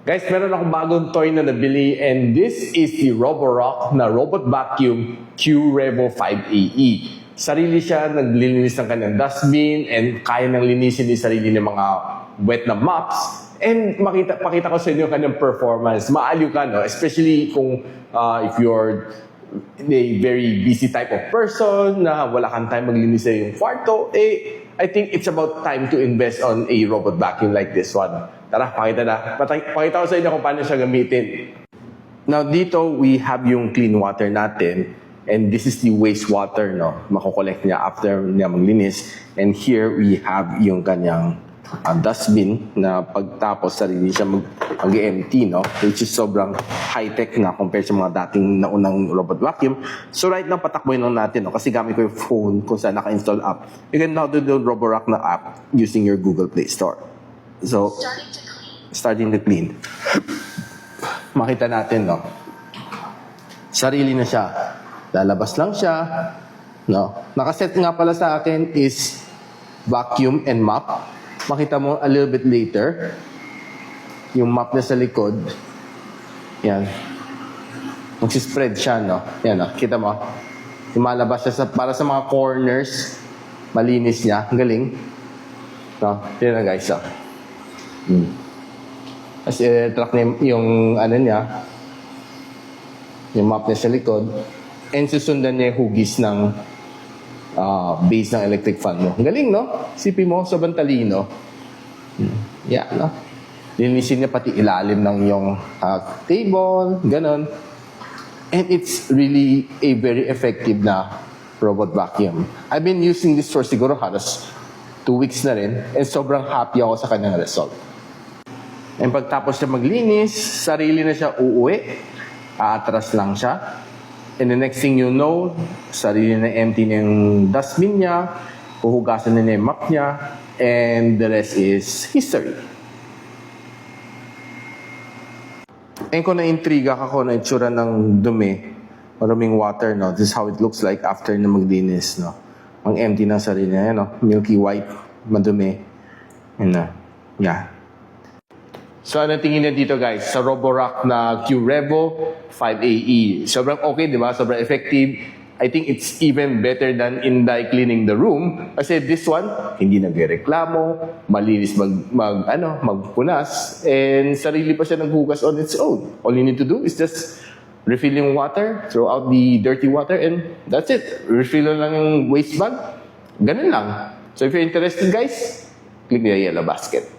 Guys, meron akong bagong toy na nabili and this is the Roborock na robot vacuum Q-Revo 5AE. Sarili siya, naglilinis ng kanyang dustbin and kaya nang linisin yung sarili ng mga wet na mops. And pakita ko sa inyo kanyang performance. Maaliw ka, no? Especially kung if you're a very busy type of person na wala kang time maglinis sa yung kwarto, I think it's about time to invest on a robot vacuum like this one. Tara, pakita ko sa inyo kung paano siya gamitin. Now, dito we have yung clean water natin and this is the wastewater, no? Makokollect niya after niya maglinis. And here we have yung kanyang dustbin na pagtapos sarili siya mag-empty, no? Which is sobrang high-tech na compared sa mga dating naunang robot vacuum. So right now, patakboy lang natin, no? Kasi gamit ko yung phone kung saan naka-install app. You can download the Roborock na app using your Google Play Store. So, starting to clean. Makita natin, no? Sarili na siya. Lalabas lang siya, no? Nakaset nga pala sa akin is vacuum and mop. Makita mo a little bit later, yung map na sa likod, yan, magsispread siya, no? Yan, no? Kita mo, lumalabas siya para sa mga corners, malinis niya, ang galing. No? Yan na guys, so. Kasi track na yung ano niya, yung map niya sa likod, and susundan niya yung hugis ng base ng electric fan mo. Ang galing, no? Sipi mo, sobrang talino. Yeah, no? Linisin niya pati ilalim ng yung table, ganon. And it's really a very effective na robot vacuum. I've been using this for siguro halos 2 weeks na rin and sobrang happy ako sa kanyang result. And pagtapos siya maglinis, sarili na siya uuwi, aatras lang siya. And the next thing you know, sarili na empty na yung dustbin niya, huhugasan na yung map niya, and the rest is history. And kung na-intriga ka kung na-itsura ng dumi, maruming water, no? This is how it looks like after na maglinis, no? Ang empty ng sarili niya, no? Milky white, madumi. And, yeah. So, ano tingin niyo dito, guys? Sa Roborock na Q-Revo 5AE. Sobrang okay, di ba? Sobrang effective. I think it's even better than Inday cleaning the room. Kasi this one, hindi nagreklamo, malinis magpunas, and sarili pa siya naghugas on its own. All you need to do is just refill yung water, throw out the dirty water, and that's it. Refill lang yung waste bag. Ganun lang. So, if you're interested, guys, click the yellow basket.